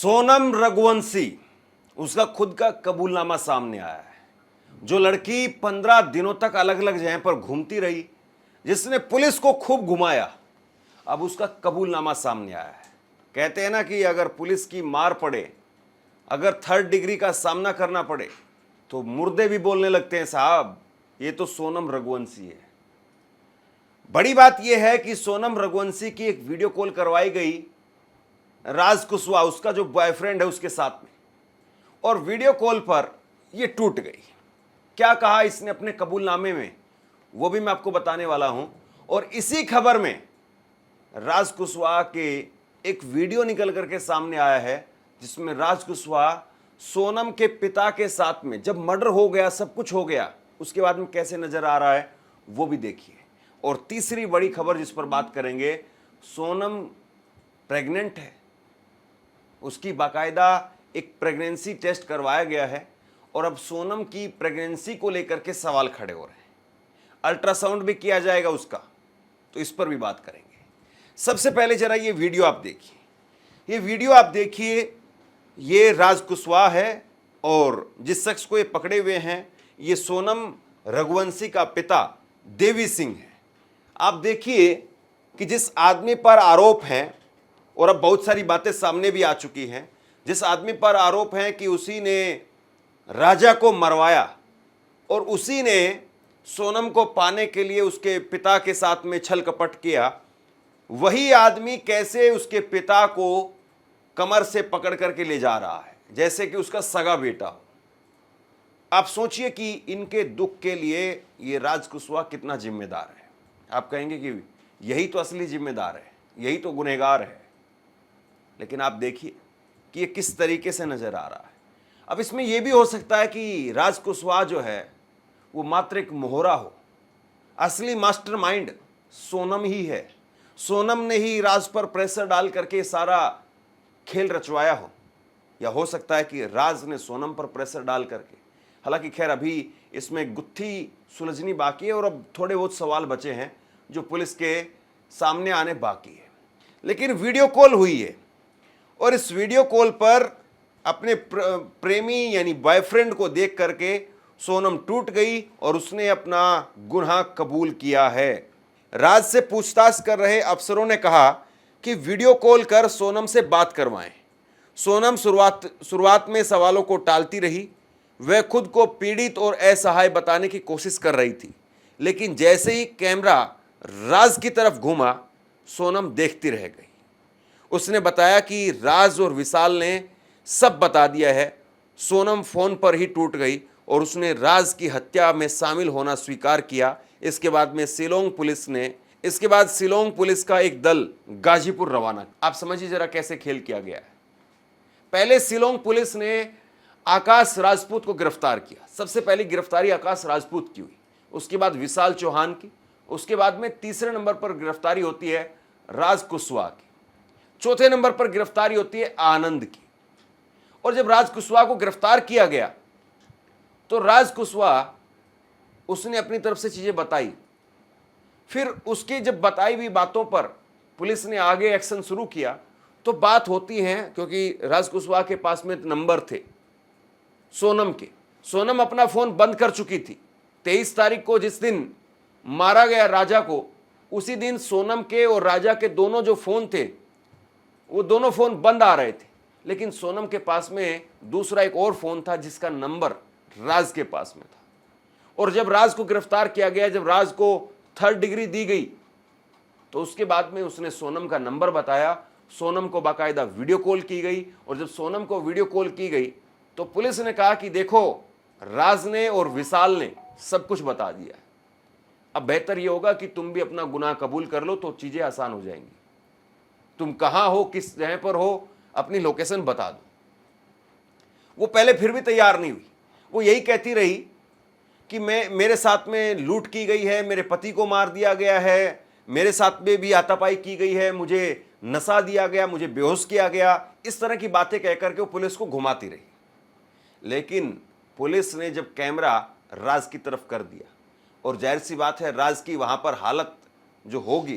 सोनम रघुवंशी, उसका खुद का कबूलनामा सामने आया है। जो लड़की 15 दिनों तक अलग अलग जगह पर घूमती रही, जिसने पुलिस को खूब घुमाया, अब उसका कबूलनामा सामने आया है। कहते हैं ना कि अगर पुलिस की मार पड़े, अगर 3rd डिग्री का सामना करना पड़े, तो मुर्दे भी बोलने लगते हैं, साहब ये तो सोनम रघुवंशी है। बड़ी बात यह है कि सोनम रघुवंशी की एक वीडियो कॉल करवाई गई राज कुशवाहा, उसका जो बॉयफ्रेंड है, उसके साथ में, और वीडियो कॉल पर यह टूट गई। क्या कहा इसने अपने कबूलनामे में, वो भी मैं आपको बताने वाला हूं। और इसी खबर में राज कुशवाहा के एक वीडियो निकल करके सामने आया है, जिसमें राज कुशवाहा सोनम के पिता के साथ में, जब मर्डर हो गया, सब कुछ हो गया, उसके बाद में कैसे नजर आ रहा है वो भी देखिए। और तीसरी बड़ी खबर जिस पर बात करेंगे, सोनम प्रेग्नेंट है। उसकी बाकायदा एक प्रेगनेंसी टेस्ट करवाया गया है और अब सोनम की प्रेगनेंसी को लेकर के सवाल खड़े हो रहे हैं। अल्ट्रासाउंड भी किया जाएगा उसका, तो इस पर भी बात करेंगे। सबसे पहले जरा ये वीडियो आप देखिए। ये वीडियो आप देखिए, ये राज कुशवाहा है और जिस शख्स को ये पकड़े हुए हैं, ये सोनम रघुवंशी का पिता देवी सिंह है। आप देखिए कि जिस आदमी पर आरोप है, और अब बहुत सारी बातें सामने भी आ चुकी हैं, जिस आदमी पर आरोप है कि उसी ने राजा को मरवाया और उसी ने सोनम को पाने के लिए उसके पिता के साथ में छल कपट किया, वही आदमी कैसे उसके पिता को कमर से पकड़ करके ले जा रहा है जैसे कि उसका सगा बेटा हो। आप सोचिए कि इनके दुख के लिए ये राज कुशवाहा कितना जिम्मेदार है। आप कहेंगे कि यही तो असली जिम्मेदार है, यही तो गुनहगार है, लेकिन आप देखिए कि ये किस तरीके से नजर आ रहा है। अब इसमें यह भी हो सकता है कि राज कुशवाहा जो है वो मात्र एक मोहरा हो, असली मास्टरमाइंड सोनम ही है। सोनम ने ही राज पर प्रेशर डाल करके सारा खेल रचवाया हो, या हो सकता है कि राज ने सोनम पर प्रेशर डाल करके। हालांकि खैर अभी इसमें गुत्थी सुलझनी बाकी है और अब थोड़े बहुत सवाल बचे हैं जो पुलिस के सामने आने बाकी है। लेकिन वीडियो कॉल हुई है और इस वीडियो कॉल पर अपने प्रेमी यानी बॉयफ्रेंड को देख करके सोनम टूट गई और उसने अपना गुनाह कबूल किया है। राज से पूछताछ कर रहे अफसरों ने कहा कि वीडियो कॉल कर सोनम से बात करवाएं। सोनम शुरुआत में सवालों को टालती रही। वह खुद को पीड़ित और असहाय बताने की कोशिश कर रही थी, लेकिन जैसे ही कैमरा राज की तरफ घूमा, सोनम देखती रह गई। उसने बताया कि राज और विशाल ने सब बता दिया है। सोनम फोन पर ही टूट गई और उसने राज की हत्या में शामिल होना स्वीकार किया। इसके बाद शिलोंग पुलिस का एक दल गाजीपुर रवाना। आप समझिए जरा कैसे खेल किया गया है। पहले शिलोंग पुलिस ने आकाश राजपूत को गिरफ्तार किया। सबसे पहली गिरफ्तारी आकाश राजपूत की हुई, उसके बाद विशाल चौहान की, उसके बाद में तीसरे नंबर पर गिरफ्तारी होती है राज कुशवाहा की, चौथे नंबर पर गिरफ्तारी होती है आनंद की। और जब राज कुशवाहा को गिरफ्तार किया गया तो राज कुशवाहा उसने अपनी तरफ से चीजें बताई। फिर उसकी जब बताई हुई बातों पर पुलिस ने आगे एक्शन शुरू किया तो बात होती है, क्योंकि राज कुशवाहा के पास में नंबर थे सोनम के। सोनम अपना फोन बंद कर चुकी थी। 23 तारीख को जिस दिन मारा गया राजा को, उसी दिन सोनम के और राजा के दोनों जो फोन थे, वो दोनों फोन बंद आ रहे थे। लेकिन सोनम के पास में दूसरा एक और फोन था जिसका नंबर राज के पास में था। और जब राज को गिरफ्तार किया गया, जब राज को 3rd डिग्री दी गई, तो उसके बाद में उसने सोनम का नंबर बताया। सोनम को बाकायदा वीडियो कॉल की गई और जब सोनम को वीडियो कॉल की गई तो पुलिस ने कहा कि देखो, राज ने और विशाल ने सब कुछ बता दिया। अब बेहतर यह होगा कि तुम भी अपना गुनाह कबूल कर लो, तो चीजें आसान हो जाएंगी। तुम कहां हो, किस जगह पर हो, अपनी लोकेशन बता दो। वो पहले फिर भी तैयार नहीं हुई। वो यही कहती रही कि मेरे साथ में लूट की गई है, मेरे पति को मार दिया गया है, मेरे साथ में भी हाथापाई की गई है, मुझे नशा दिया गया, मुझे बेहोश किया गया। इस तरह की बातें कहकर के वो पुलिस को घुमाती रही। लेकिन पुलिस ने जब कैमरा राज की तरफ कर दिया, और जाहिर सी बात है राज की वहां पर हालत जो होगी,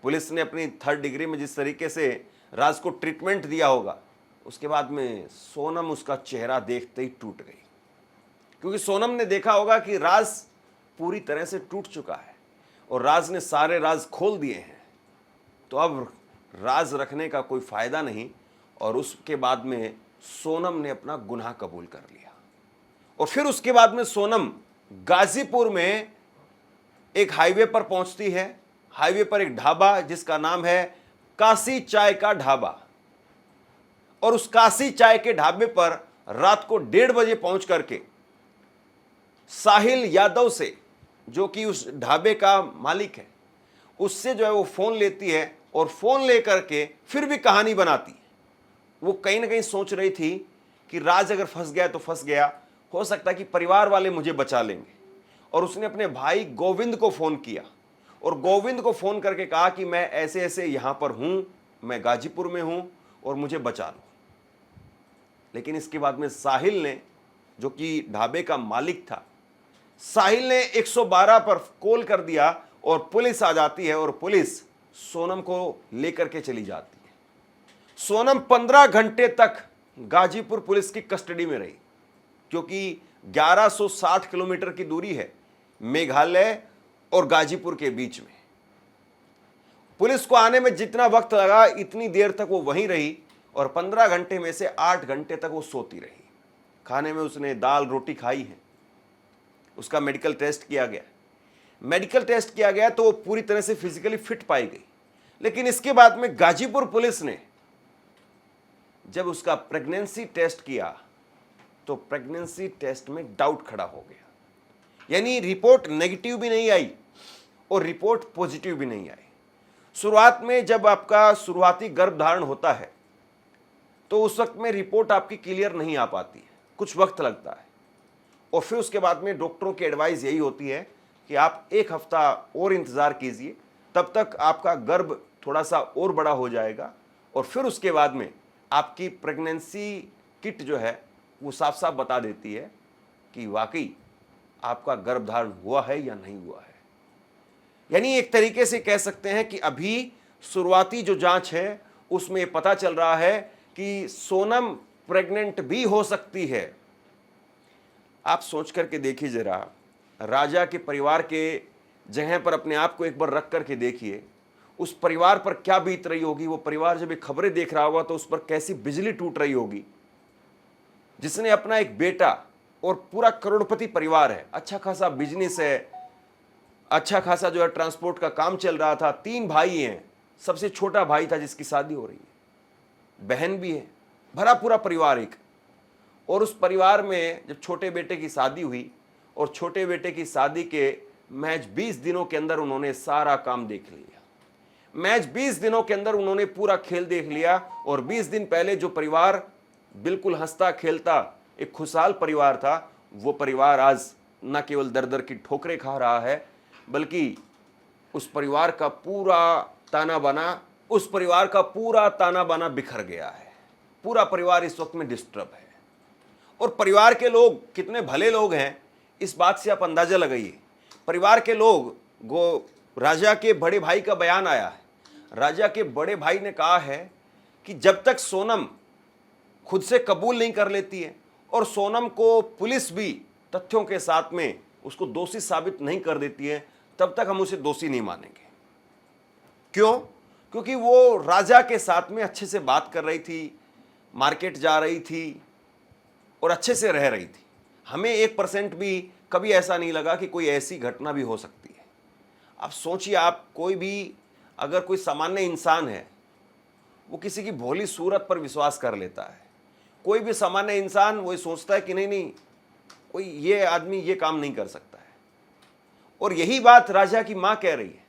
पुलिस ने अपनी 3rd डिग्री में जिस तरीके से राज को ट्रीटमेंट दिया होगा, उसके बाद में सोनम उसका चेहरा देखते ही टूट गई, क्योंकि सोनम ने देखा होगा कि राज पूरी तरह से टूट चुका है और राज ने सारे राज खोल दिए हैं। तो अब राज रखने का कोई फायदा नहीं। और उसके बाद में सोनम ने अपना गुनाह कबूल कर लिया। और फिर उसके बाद में सोनम गाजीपुर में एक हाईवे पर पहुंचती है। हाईवे पर एक ढाबा जिसका नाम है काशी चाय का ढाबा। और उस काशी चाय के ढाबे पर रात को 1:30 बजे पहुंच करके साहिल यादव से, जो कि उस ढाबे का मालिक है, उससे जो है वो फोन लेती है और फोन लेकर के फिर भी कहानी बनाती है। वो कहीं ना कहीं सोच रही थी कि राज अगर फंस गया तो फंस गया, हो सकता है कि परिवार वाले मुझे बचा लेंगे। और उसने अपने भाई गोविंद को फोन किया और गोविंद को फोन करके कहा कि मैं ऐसे ऐसे यहां पर हूं, मैं गाजीपुर में हूं और मुझे बचा लो। लेकिन इसके बाद में साहिल ने, जो कि ढाबे का मालिक था, साहिल ने 112 पर कॉल कर दिया और पुलिस आ जाती है और पुलिस सोनम को लेकर के चली जाती है। सोनम 15 घंटे तक गाजीपुर पुलिस की कस्टडी में रही, क्योंकि 1160 किलोमीटर की दूरी है मेघालय और गाजीपुर के बीच में। पुलिस को आने में जितना वक्त लगा इतनी देर तक वो वहीं रही और 15 घंटे में से 8 घंटे तक वो सोती रही। खाने में उसने दाल रोटी खाई है। उसका मेडिकल टेस्ट किया गया। मेडिकल टेस्ट किया गया तो वो पूरी तरह से फिजिकली फिट पाई गई। लेकिन इसके बाद में गाजीपुर पुलिस ने जब उसका प्रेगनेंसी टेस्ट किया तो प्रेगनेंसी टेस्ट में डाउट खड़ा हो गया। यानी रिपोर्ट नेगेटिव भी नहीं आई और रिपोर्ट पॉजिटिव भी नहीं आई। शुरुआत में जब आपका शुरुआती गर्भधारण होता है तो उस वक्त में रिपोर्ट आपकी क्लियर नहीं आ पाती है, कुछ वक्त लगता है। और फिर उसके बाद में डॉक्टरों की एडवाइस यही होती है कि आप 1 हफ्ता और इंतज़ार कीजिए, तब तक आपका गर्भ थोड़ा सा और बड़ा हो जाएगा और फिर उसके बाद में आपकी प्रेगनेंसी किट जो है वो साफ साफ बता देती है कि वाकई आपका गर्भधारण हुआ है या नहीं हुआ है। यानी एक तरीके से कह सकते हैं कि अभी शुरुआती जो जांच है उसमें पता चल रहा है कि सोनम प्रेग्नेंट भी हो सकती है। आप सोच करके देखिए जरा, राजा के परिवार के जगह पर अपने आप को एक बार रख करके देखिए, उस परिवार पर क्या बीत रही होगी। वो परिवार जब ये खबरें देख रहा होगा तो उस पर कैसी बिजली टूट रही होगी, जिसने अपना एक बेटा और पूरा करोड़पति परिवार है, अच्छा खासा बिजनेस है, अच्छा खासा जो है ट्रांसपोर्ट का काम चल रहा था, 3 भाई हैं, सबसे छोटा भाई था जिसकी शादी हो रही है, बहन भी है, भरा पूरा परिवार एक। और उस परिवार में जब छोटे बेटे की शादी हुई और छोटे बेटे की शादी के महज 20 दिनों के अंदर उन्होंने सारा काम देख लिया। महज 20 दिनों के अंदर उन्होंने पूरा खेल देख लिया। और 20 दिन पहले जो परिवार बिल्कुल हंसता खेलता एक खुशहाल परिवार था, वो परिवार आज न केवल दर दर की ठोकरें खा रहा है, बल्कि उस परिवार का पूरा ताना बाना बिखर गया है। पूरा परिवार इस वक्त में डिस्टर्ब है। और परिवार के लोग कितने भले लोग हैं इस बात से आप अंदाजा लगाइए। परिवार के लोग राजा के बड़े भाई का बयान आया है। राजा के बड़े भाई ने कहा है कि जब तक सोनम खुद से कबूल नहीं कर लेती है और सोनम को पुलिस भी तथ्यों के साथ में उसको दोषी साबित नहीं कर देती है, तब तक हम उसे दोषी नहीं मानेंगे। क्यों? क्योंकि वो राजा के साथ में अच्छे से बात कर रही थी, मार्केट जा रही थी और अच्छे से रह रही थी। हमें 1% भी कभी ऐसा नहीं लगा कि कोई ऐसी घटना भी हो सकती है। आप सोचिए, आप कोई भी अगर कोई सामान्य इंसान है वो किसी की भोली सूरत पर विश्वास कर लेता है। कोई भी सामान्य इंसान वो सोचता है कि नहीं, कोई ये आदमी ये काम नहीं कर सकता है। और यही बात राजा की माँ कह रही है।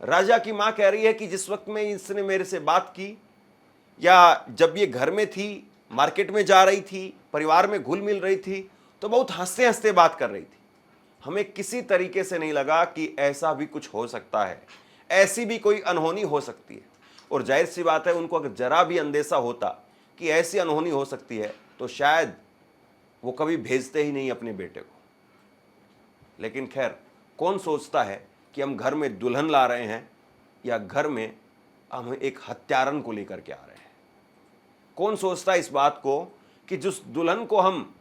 राजा की माँ कह रही है कि जिस वक्त में इसने मेरे से बात की या जब ये घर में थी, मार्केट में जा रही थी, परिवार में घुल मिल रही थी, तो बहुत हंसते हंसते बात कर रही थी। हमें किसी तरीके से नहीं लगा कि ऐसा भी कुछ हो सकता है, ऐसी भी कोई अनहोनी हो सकती है। और जाहिर सी बात है, उनको अगर जरा भी अंदेशा होता कि ऐसी अनहोनी हो सकती है तो शायद वो कभी भेजते ही नहीं अपने बेटे को। लेकिन खैर, कौन सोचता है कि हम घर में दुल्हन ला रहे हैं या घर में हम एक हत्यारन को लेकर के आ रहे हैं। कौन सोचता है इस बात को कि जिस दुल्हन को हम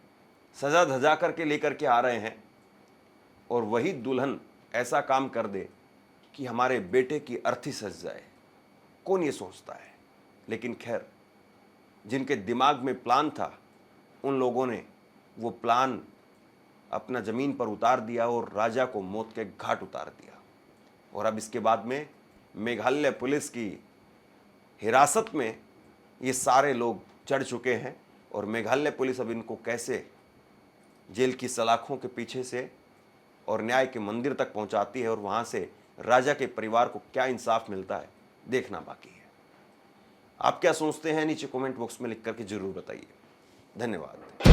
सजा धजा करके लेकर के आ रहे हैं और वही दुल्हन ऐसा काम कर दे कि हमारे बेटे की अर्थी सज जाए? कौन ये सोचता है? लेकिन खैर, जिनके दिमाग में प्लान था उन लोगों ने वो प्लान अपना ज़मीन पर उतार दिया और राजा को मौत के घाट उतार दिया। और अब इसके बाद में मेघालय पुलिस की हिरासत में ये सारे लोग चढ़ चुके हैं और मेघालय पुलिस अब इनको कैसे जेल की सलाखों के पीछे से और न्याय के मंदिर तक पहुंचाती है और वहां से राजा के परिवार को क्या इंसाफ मिलता है, देखना बाकी है। आप क्या सोचते हैं नीचे कमेंट बॉक्स में लिख करके जरूर बताइए। धन्यवाद।